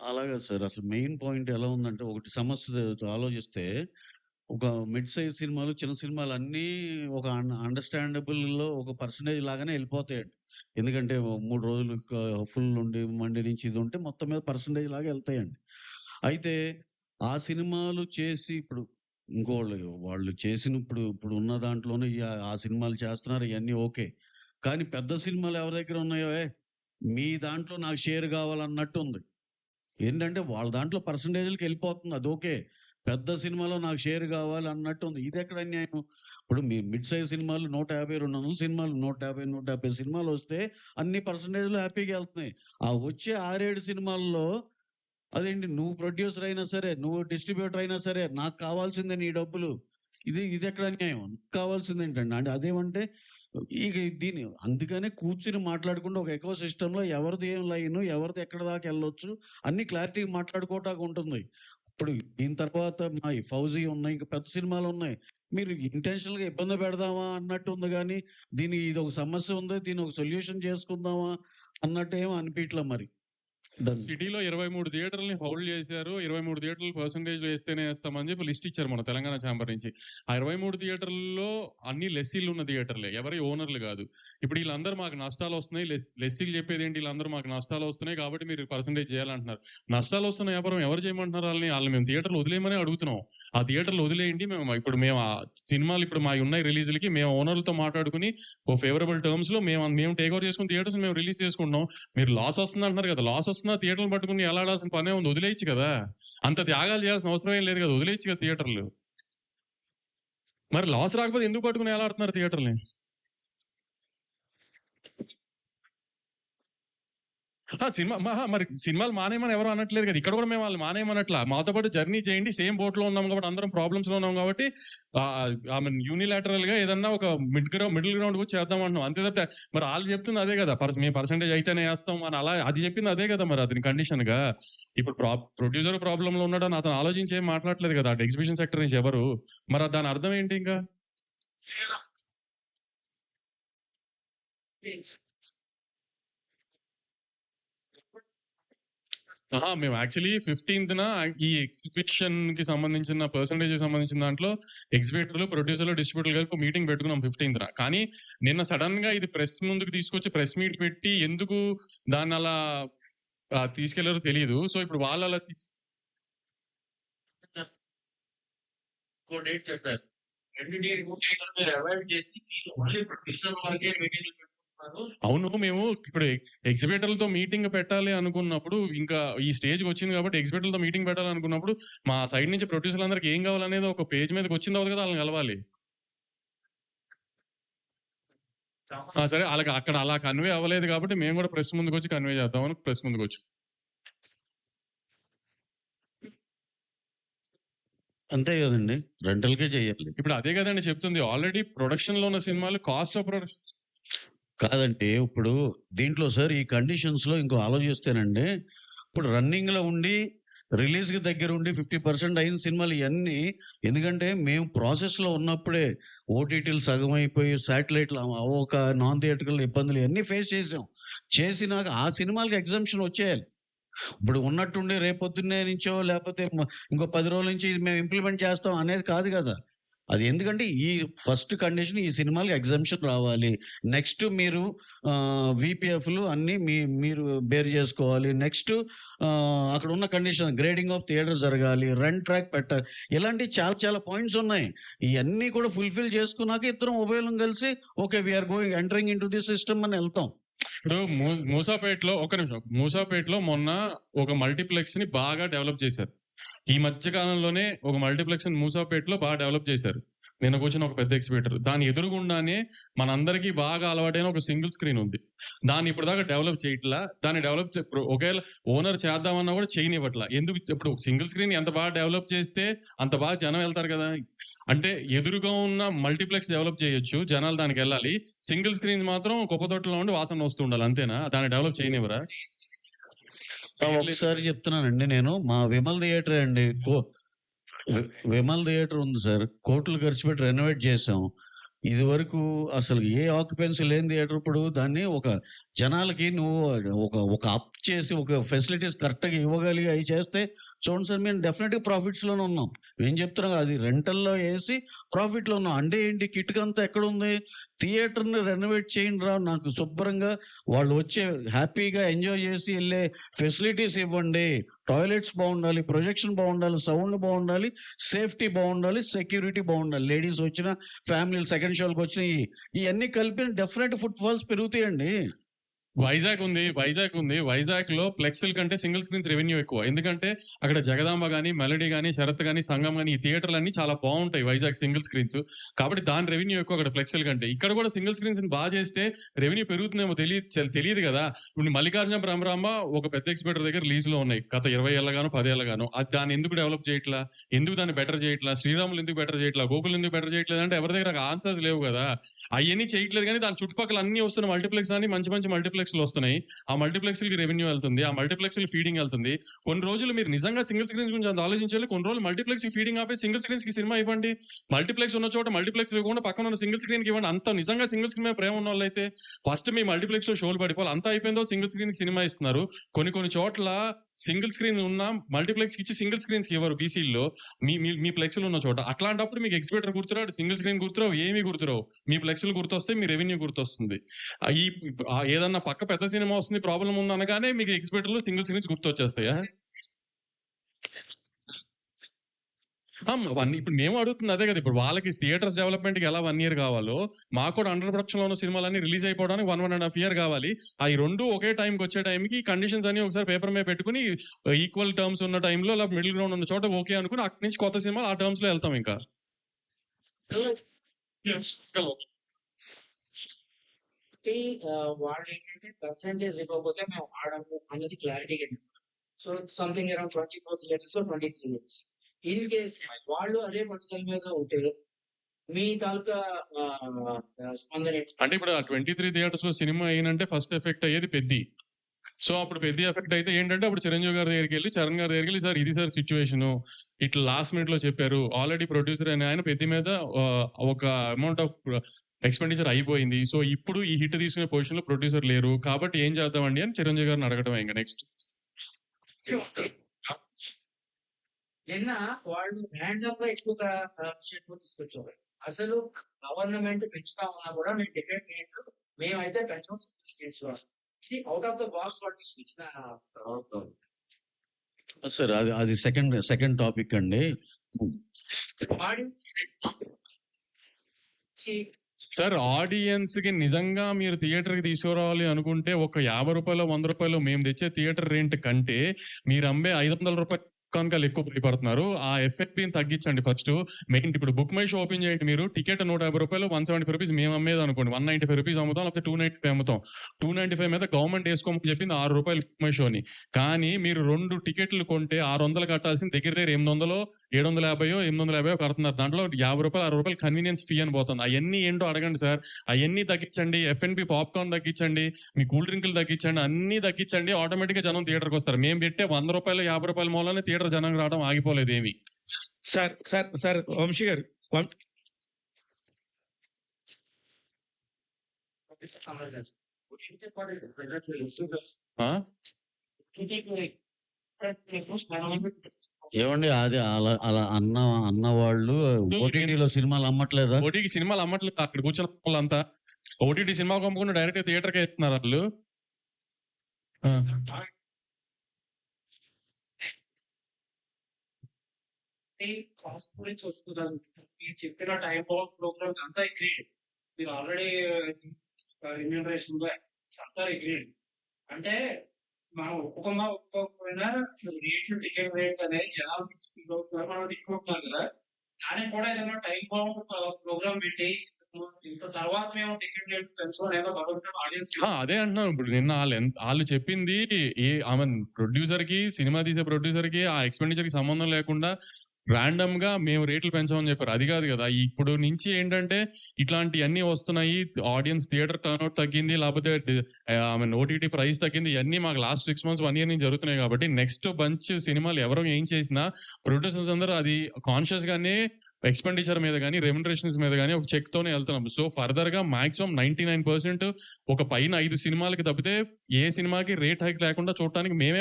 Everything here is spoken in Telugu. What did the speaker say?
అలాగా సార్. అసలు మెయిన్ పాయింట్ ఎలా ఉందంటే, ఒకటి సమస్య ఆలోచిస్తే, ఒక మిడ్ సైజ్ సినిమాలు, చిన్న సినిమాలు అన్నీ ఒక అండర్‌స్టాండబుల్‌లో ఒక పర్సెంటేజ్ లాగానే ఎళ్ళిపోతాయండి. ఎందుకంటే 3 రోజులు ఫుల్ ఉండి, మండే నుంచి ఇది ఉంటే మొత్తం మీద పర్సెంటేజ్ లాగా ఎళ్తాయండి. అయితే ఆ సినిమాలు చేసి ఇప్పుడు ఇంకోళ్ళు వాళ్ళు చేసిన ఇప్పుడు ఉన్న దాంట్లోనే ఆ సినిమాలు చేస్తున్నారు ఇయన్నీ ఓకే. కానీ పెద్ద సినిమాలు ఎవరి దగ్గర ఉన్నాయో, మీ దాంట్లో నాకు షేర్ కావాలన్నట్టుంది. ఏంటంటే వాళ్ళ దాంట్లో పర్సెంటేజ్‌లకెళ్ళిపోతుంది. అదోకే. పెద్ద సినిమాలో నాకు షేర్ గావాలి అన్నట్టుంది. ఇదెక్కడ అన్యాయం? ఇప్పుడు మీ మిడ్ సైజ్ సినిమాలు 150, 200 సినిమాలు 150, 170 సినిమాలొస్తే అన్ని పర్సెంటేజ్‌లు హ్యాపీగా ఎళ్తున్నాయి. ఆ వచ్చే 6, 7 సినిమాల్లో అదేంటి నువ్వు ప్రొడ్యూసర్ అయినా సరే, నువ్వు డిస్ట్రిబ్యూటర్ అయినా సరే, నాకు కావాల్సిందే నీ డబ్బులు. ఇదెక్కడ అన్యాయం? కావాల్సిందేంటండి? అంటే అదేమంటే ఇక అందుకనే కూర్చొని మాట్లాడుకుంటూ ఒక ఎకో సిస్టమ్‌లో ఎవరిది ఏం లైను, ఎవరిది ఎక్కడి దాకా ఎళ్ళొచ్చు అన్నీ క్లారిటీగా మాట్లాడుకోవటానికి ఉంటుంది. ఇప్పుడు దీని తర్వాత మా ఈ 'ఫౌజీ' ఉన్నాయి. ఇంకా పెద్ద సినిమాలున్నాయి. మీరు ఇంటెన్షనల్‌గా ఇబ్బంది పెడదామా అన్నట్టుంది గానీ, ఇదొక సమస్య ఉంది. దీన్నొక సొల్యూషన్ చేసుకుందామా అన్నట్టు ఏమి అనిపియట్లా మరి. డన్. సిటీలో 23 థియేటర్‌లని హోల్డ్ చేశారు. 23 థియేటర్లు పర్సెంటేజ్‌లో ఏస్తేనే ఏస్తామని చెప్పి లిస్ట్ ఇచ్చారు మన తెలంగాణ ఛాంబర్ నుంచి. ఆ 23 థియేటర్‌ల్లో అన్ని లెస్సీలు ఉన్న థియేటర్లే. ఎవరి ఓనర్‌లు గాదు. ఇప్పుడు ఈళ్ళందరూ మాకు నష్టాలొస్తున్నాయి. లెస్సీలు చెప్పేదేంటి ఈళ్ళందరూ మాకు నష్టాలొస్తున్నాయి కాబట్టి మీరు పర్సెంటేజ్ చేయాలంటున్నారు. నష్టాలొస్తున్న వ్యాపారం ఎవరు చేయమంటున్నారు ఆళ్ళని? ఆళ్ళని మేము థియేటర్‌లు వదిలేయమనే అడుగుతున్నాం. ఆ థియేటర్‌లు వదిలేయండి. మేము ఆ సినిమాలు ఇప్పుడు మాయున్నాయి రిలీజ్‌లకి మేము ఓనర్‌లతో మాట్లాడుకొని ఓ ఫేవరబుల్ టర్మ్స్‌లో మేము టేక్ ఓవర్ చేసుకొని థియేటర్స్ మేము రిలీజ్ చేసుకుంటున్నాం. మీరు లాస్ వస్తుంది అంటున్నారు కదా, లాస్ వస్తున్నా థియేటర్లు పట్టుకుని ఎలాడాల్సిన పనే ఉంది, వదిలేయచ్చు కదా. అంత త్యాగాలు చేయాల్సిన అవసరం ఏం లేదు కదా, వదిలేయచ్చు కదా థియేటర్లు. మరి లాస్ రాకపోతే ఎందుకు పట్టుకుని ఎలాడుతున్నారు థియేటర్ని? మరి సినిమాలు మానేయమని ఎవరు అనట్లేదు కదా, ఇక్కడ కూడా మేము వాళ్ళు మానేయమనట్లా. మాతో పాటు జర్నీ చేయండి, సేమ్ బోట్ లో ఉన్నాం కాబట్టి, అందరం ప్రాబ్లమ్స్ లో ఉన్నాం కాబట్టి యూనిలాటరల్ గా ఏదన్నా ఒక మిడిల్ గ్రౌండ్ కూడా చేద్దాం అంటున్నాం. అంతే తప్ప మరి వాళ్ళు చెప్తుంది అదే కదా, మేము పర్సెంటేజ్ అయితేనే వేస్తాం అని. అలా అది చెప్పింది అదే కదా, మరి అతని కండిషన్ గా. ఇప్పుడు ప్రొడ్యూసర్ ప్రాబ్లమ్ లో ఉన్నాడని అతను ఆలోచించి ఏం మాట్లాడలేదు కదా అటు ఎగ్జిబిషన్ సెక్టర్ నుంచి ఎవరు. మరి దాని అర్థం ఏంటి ఇంకా? మేము యాక్చువల్లీ 15th ఈ ఎగ్జిబిషన్ కి సంబంధించిన పర్సంటేజ్ సంబంధించిన దాంట్లో ఎగ్జిబిటర్లు, ప్రొడ్యూసర్లు, డిస్ట్రిబ్యూటర్లు కలిపి ఒక మీటింగ్ పెట్టుకున్నాం 15th. కానీ నిన్న సడన్ గా ఇది ప్రెస్ ముందుకు తీసుకొచ్చి ప్రెస్ మీట్ పెట్టి ఎందుకు దాన్ని అలా తీసుకెళ్లారో తెలియదు. సో ఇప్పుడు వాళ్ళు అలా చెప్పారు. అవును, మేము ఇప్పుడు ఎగ్జిబిటర్లతో మీటింగ్ పెట్టాలి అనుకున్నప్పుడు, ఇంకా ఈ స్టేజ్ వచ్చింది కాబట్టి ఎగ్జిబిటర్లతో మీటింగ్ పెట్టాలనుకున్నప్పుడు మా సైడ్ నుంచి ప్రొడ్యూసర్లు అందరికి ఏం కావాలనేది ఒక పేజ్ మీదకి వచ్చిన తర్వాత కదా వాళ్ళని కలవాలి. సరే, అలాగే అక్కడ అలా కన్వే అవ్వలేదు కాబట్టి మేము కూడా ప్రెస్ ముందుకు వచ్చి కన్వే చేద్దామని ప్రెస్ ముందుకు వచ్చి. అంతే కదండి, రెంటల్కే చేయాలి. ఇప్పుడు అదే కదండి చెప్తుంది, ఆల్రెడీ ప్రొడక్షన్ లో ఉన్న సినిమాలు కాస్ట్ ఆఫ్ ప్రొడక్షన్ కాదండి. ఇప్పుడు దీంట్లో సార్ ఈ కండిషన్స్‌లో ఇంకో ఆలోచిస్తేనండి, ఇప్పుడు రన్నింగ్‌లో ఉండి, రిలీజ్‌కి దగ్గరుండి 50% అయిన సినిమాలు ఇయన్నీ ఎందుకంటే మేము ప్రాసెస్‌లో ఉన్నప్పుడే ఓటీటీలు సగం అయిపోయి, శాటిలైట్‌లు అవ్వక, నాన్ థియేట్రికల్ ఇబ్బందులు ఇయన్నీ ఫేస్ చేసాం. చేసినాక ఆ సినిమాలకి ఎగ్జంప్షన్ వచ్చేయాలి. ఇప్పుడు ఉన్నట్టుండి రేపొద్దున్నే నుంచో లేపోతే ఇంకో 10 రోజుల నుంచి ఇది మేము ఇంప్లిమెంట్ చేస్తాం అనేది కాదు గదా! అది ఎందుకంటే ఈ ఫస్ట్ కండిషన్ ఈ సినిమాలకి ఎగ్జంప్షన్ రావాలి. నెక్స్ట్ మీరు వీపీఎఫ్‌లు అన్నీ మీరు బేర్ జేసుకోవాలి. నెక్స్ట్ అక్కడున్న కండిషన్ గ్రేడింగ్ ఆఫ్ థియేటర్ జరగాలి. రన్ ట్రాక్ పెట్టాలి. ఇలాంటి చాలా చాలా పాయింట్స్ ఉన్నాయి. ఇయన్నీ కూడా ఫుల్‌ఫిల్ చేసుకున్నాక ఇద్దరం ఉభయులం కలిసి okay. We are entering into this system అని ఎళ్తాం. ఇప్పుడు మూసాపేటలో ఒక నిమిషం, మూసాపేటలో మొన్న ఒక మల్టీప్లెక్స్ ని బాగా డెవలప్ చేశారు. ఈ మధ్య కాలంలోనే ఒక మల్టీప్లెక్స్ మూసాపేటలో బాగా డెవలప్ చేశారు. నిన్న కూర్చున్న ఒక పెద్ద ఎగ్జిబిటర్, దాని ఎదురుగుండానే మనందరికీ బాగా అలవాటైన ఒక సింగిల్ స్క్రీన్ ఉంది. దాన్ని ఇప్పుడు దాకా డెవలప్ చేయట్లా. దాన్ని ఒకవేళ ఓనర్ చేద్దామన్నా కూడా చేయనివ్వట్లా. ఎందుకు? ఇప్పుడు సింగిల్ స్క్రీన్ ఎంత బాగా డెవలప్ చేస్తే అంత బాగా జనం వెళ్తారు కదా. అంటే ఎదురుగా ఉన్న మల్టీప్లెక్స్ డెవలప్ చేయొచ్చు, జనాలు దానికి వెళ్ళాలి. సింగిల్ స్క్రీన్ మాత్రం కుప్పతొట్టులో ఉండి వాసన వస్తుండాలి, అంతేనా? దాన్ని డెవలప్ చేయనివ్వరా? ఒకసారి చెప్తున్నానండి నేను. మా విమల్ థియేటరే అండి. విమల్ థియేటర్ ఉంది సార్. కోట్లు ఖర్చు పెట్టి రెనోవేట్ చేసాం. ఇదివరకు అసలు ఏ ఆక్యుపెన్సీ లేని థియేటర్ ఇప్పుడు దాన్ని ఒక జనాలకి నువ్వు ఒక అప్ చేసి ఒక ఫెసిలిటీస్ కరెక్ట్‌గా ఇవ్వగలిగి అయి చేస్తే చూడండి సార్ మేము డెఫినిట్‌గా ప్రాఫిట్స్‌లోనే ఉన్నాం. మేము చెప్తున్నాం అది రెంటల్‌లో ఏసి ప్రాఫిట్‌లో ఉన్నాం. అంటే ఏంటి కిటుకంతా ఎక్కడుంది? థియేటర్‌ని రెనోవేట్ చేయండిరా నాకు శుభ్రంగా వాళ్ళు వచ్చి హ్యాపీగా ఎంజాయ్ చేసి ఎళ్ళే ఫెసిలిటీస్ ఇవ్వండి. టాయిలెట్స్ బావుండాలి, ప్రొజెక్షన్ బావుండాలి, సౌండ్ బావుండాలి, సేఫ్టీ బావుండాలి, సెక్యూరిటీ బావుండాలి. లేడీస్ వచ్చిన, ఫ్యామిలీలు సెకండ్ షోలకొచ్చినా ఇయన్నీ కలిపి డెఫినెట్ ఫుట్ ఫాల్స్ పెరుగుతాయండి. వైజాగ్ ఉంది. వైజాగ్‌లో ఫ్లెక్స్‌ల కంటే సింగిల్ స్క్రీన్స్ రెవెన్యూ ఎక్కువ. ఎందుకంటే అక్కడ జగదాంబ గాని, మెలోడీ గాని, శరత్ గాని, సంగం గాని ఈ థియేటర్‌లన్నీ చాలా బావుంటాయి వైజాగ్ సింగిల్ స్క్రీన్స్. కాబట్టి దాని రెవెన్యూ ఎక్కువ అక్కడ ఫ్లెక్స్‌ల కంటే. ఇక్కడ కూడా సింగిల్ స్క్రీన్స్‌ని చేస్తే రెవెన్యూ పెరుగుతుందేమో తెలీదు కదా! ఇప్పుడు మల్లికార్జున బ్రహ్మరాంబ ఒక పెద్ద ఎగ్జిబిటర్ దగ్గర లీజ్‌లో ఉన్నాయి. గత 20 ఏళ్లగానో, 10 ఏళ్లగానో. దాన్ని ఎందుకు డెవలప్ చేయట్లా? ఎందుకు దాన్ని బెటర్ చేయట్లా? శ్రీరాములు ఎందుకు బెటర్ చేయట్లా? గోకుల్ ఎందుకు బెటర్ చేయట్లేదు అంటే ఎవరి దగ్గర ఆన్సర్స్ లేవు కదా! అయన్నీ చేయట్లేదు గానీ దాని చుట్టుపక్కల అన్నీ వస్తున్న మల్టీప్లెక్స్ అన్ని మంచి మల్టీప్లెక్స్‌లు వస్తున్నాయి. ఆ మల్టీప్లెక్స్‌లకి రెవెన్యూ వెళ్తుంది. ఆ మల్టీప్లెక్స్‌లకి ఫీడింగ్ వెళ్తుంది. కొన్ని రోజులు మీరు నిజంగా సింగిల్ స్క్రీన్స్ గురించి అంత ఆలోచించాలి. కొన్ని రోజులు మల్టీప్లెక్స్‌కి ఫీడింగ్ ఆపేసి సింగిల్ స్క్రీన్స్‌కి సినిమా ఇవ్వండి. మల్టీప్లెక్స్ ఉన్న చోట మల్టీప్లెక్స్ ఇవ్వకుండా పక్కన ఉన్న సింగిల్ స్క్రీన్‌కి ఇవ్వండి. అంత నిజంగా సింగిల్ స్క్రీన్ మీద ప్రేమ ఉన్నోళ్ళైతే ఫస్ట్ మీ మల్టీప్లెక్స్‌లో షోలు పడిపోవాలి. అంతా అయిపోయిందో సింగిల్ స్క్రీన్‌కి సినిమా ఇస్తున్నారు. కొన్ని చోట్ల సింగిల్ స్క్రీన్ ఉన్న మల్టీప్లెక్స్‌కి ఇచ్చి సింగిల్ స్క్రీన్స్‌కి ఇవ్వరు బీసీల్లో. మీ మీ మీ ఫ్లెక్స్‌లు ఉన్న చోట. అట్లాంటప్పుడు మీకు ఎగ్జిబిటర్ గుర్తురాడు, సింగిల్ స్క్రీన్ గుర్తురావు, ఏమీ గుర్తురావు. మీ ఫ్లెక్స్‌లు గుర్తొస్తాయి, మీ రెవెన్యూ గుర్తొస్తుంది. ఏదన్నా పక్క పెద్ద సినిమా వస్తుంది ప్రాబ్లం ఉంది అనగానే మీకు ఎగ్జిబిటర్‌లో సింగిల్ స్క్రీన్స్ గుర్తొచ్చేస్తాయా? అవన్నీ ఇప్పుడు మేము అడుగుతుంది అదే కదా! ఇప్పుడు వాళ్ళకి థియేటర్స్ డెవలప్‌మెంట్‌కి ఎలా 1 ఇయర్ కావాలో, మాకు కూడా అండర్ ప్రొడక్షన్‌లో ఉన్న సినిమాలన్నీ రిలీజ్ అయిపోవడానికి 1.5 ఇయర్ కావాలి. అయి 2 ఒకే టైంకి వచ్చే టైంకి కండిషన్స్ అన్ని ఒకసారి పేపర్ మీద పెట్టుకొని ఈక్వల్ టర్మ్స్ ఉన్న టైంలో లేదా మిడిల్ గ్రౌండ్ ఉన్న చోట ఓకే అనుకుని అక్కడి నుంచి కొత్త సినిమాలు ఆ టర్మ్స్‌లో వెళ్తాం ఇంకా. వాళ్ళేంటంటే పర్సెంటేజ్ ఇవ్వకపోతే మేము ఆడము అనేది క్లారిటీగా చెప్పారు. So something around 24 theatres 23 theatres. In case వాళ్ళు అదే పట్టుదల మీద ఉంటే మీ తాలూకా స్పందన ఏంటి? అంటే ఇప్పుడు ఆ 23 థియేటర్స్‌లో సినిమా అయిందంటే ఫస్ట్ ఎఫెక్ట్ అయ్యేది పెద్ది. సో అప్పుడు పెద్ద ఎఫెక్ట్ అయితే ఏంటంటే అప్పుడు చిరంజీవి గారి దగ్గరికెళ్ళి, చరణ్ గారి దగ్గరికెళ్ళి సార్ ఇది సార్ సిట్యుయేషను. ఇట్లా లాస్ట్ మినిట్‌లో చెప్పారు. ఆల్రెడీ ప్రొడ్యూసర్ అయిన ఆయన పెద్ది మీద ఒక అమౌంట్ ఆఫ్ ఎక్స్‌పెండిచర్ అయిపోయింది. సో ఇప్పుడు ఈ హిట్ తీసుకునే పొజిషన్‌లో ప్రొడ్యూసర్ లేరు. కాబట్టి ఏం చేద్దామండి అని చిరంజీవి గారిని అడగడమే ఇంక నెక్స్ట్. నిన్న వాళ్ళు ర్యాండమ్ గా ఎక్కువగా తీసుకొచ్చారు. అసలు గవర్నమెంట్ పెంచుతా ఉన్నా కూడా నేను డిబేట్ చేయట్లు మేమైతే పెంచం స్టేట్స్ లో. ఇది అవుట్ ఆఫ్ ద బాక్స్ వాళ్ళు తీసుకొచ్చిన సార్ అది సెకండ్ టాపిక్ అండి. సార్ ఆడియన్స్‌కి నిజంగా మీరు థియేటర్‌కి తీసుకురావాలి అనుకుంటే ఒక రూ. 50 రూ. 100 మేము తెచ్చే థియేటర్ రెంట్ కంటే మీరు అమ్మే రూ. 500 కనుకలు ఎక్కువ భయపడుతున్నారు. ఆ ఎఫెక్ట్‌ని తగ్గించండి ఫస్టు. మెయిన్ ఇప్పుడు బుక్ మై షో ఓపెన్ చేయండి మీరు. టికెట్ రూ. 150 ₹175 మేము అమ్మేది అనుకోండి. ₹195 అమ్ముతాం, లేకపోతే $295 అమ్ముతాం. $295 మీద గవర్నమెంట్ వేసుకోమని చెప్పింది ₹6 బుక్ మై షోని. కానీ మీరు 2 టికెట్లు కొంటే 600 కట్టాల్సింది దగ్గర 800, 750, 850 కడుతున్నారు. దాంట్లో ₹50, ₹60 కన్వీనియన్స్ ఫీ అని పోతుంది. అవన్నీ ఏంటో అడగండి సార్. అవన్నీ తగ్గించండి. F&B పాప్కార్న్ తగ్గించండి. మీ కూల్ డ్రింకులు తగ్గించండి. అన్నీ తగ్గించండి. ఆటోమేటిక్‌గా జనం థియేటర్‌కి వస్తారు. మేము పెట్టే ₹100, ₹50 మూలానే థియేటర్ జనం రావడం ఆగిపోలేదు ఏమి. సార్ వంశీ గారు ఏమండి అది అలా అన్నవాళ్ళు ఓటీటీలో సినిమాలు అమ్మట్లేదా? ఓటీటీ సినిమాలు అమ్మట్లేదు. అక్కడ కూర్చున్న వాళ్ళంతా ఓటీటీ సినిమా కొమ్ముకుని డైరెక్ట్ థియేటర్కే ఇస్తున్నారు వాళ్ళు. కాస్ట్ గురించి వస్తున్నాను. మీరు చెప్పిన టైప్ ఆఫ్ ప్రోగ్రామ్స్ అంతా అగ్రీడ్. మీరు ఆల్రెడీ రెమ్యూనరేషన్ లో అంతా అగ్రీడ్. అంటే మనం ఒప్పుకోకపోయినా రేట్లు టికెట్ రేట్ అనేది జనాలు మనం తీసుకుంటున్నాం కదా. దానికి కూడా ఏదైనా టైప్ ఆఫ్ ప్రోగ్రామ్ పెట్టి తర్వాత మేము టికెట్ రేట్ పెంచుకోవడం ఆడియన్స్. అదే అంటున్నాను. ఇప్పుడు నిన్న వాళ్ళు చెప్పింది ప్రొడ్యూసర్ కి, సినిమా తీసే ప్రొడ్యూసర్ కి ఆ ఎక్స్పెండిచర్ కి సంబంధం లేకుండా రాండమ్ గా మేము రేట్లు పెంచామని చెప్పారు. అది కాదు కదా. ఇప్పుడు నుంచి ఏంటంటే ఇట్లాంటివన్నీ వస్తున్నాయి. ఆడియన్స్ థియేటర్ టర్న్అవుట్ తగ్గింది, లేకపోతే ఓటీటీ ప్రైస్ తగ్గింది. ఇవన్నీ మాకు లాస్ట్ 6 months 1 year నుంచి జరుగుతున్నాయి. కాబట్టి నెక్స్ట్ బంచ్ సినిమాలు ఎవరో ఏం చేసినా ప్రొడ్యూసర్స్ అందరూ అది కాన్షియస్ గానే ఎక్స్‌పెండిచర్ మీద గాని, రెమ్యునరేషన్స్ మీద గాని ఒక చెక్‌తోనే ఎళ్తున్నాం. సో, ఫర్దర్‌గా మాక్సిమం 99% ఒక పైన 5 సినిమాలకి తప్పితే ఏ సినిమాకి రేట్ హైక్ లేకుండా చూడటానికి మేమే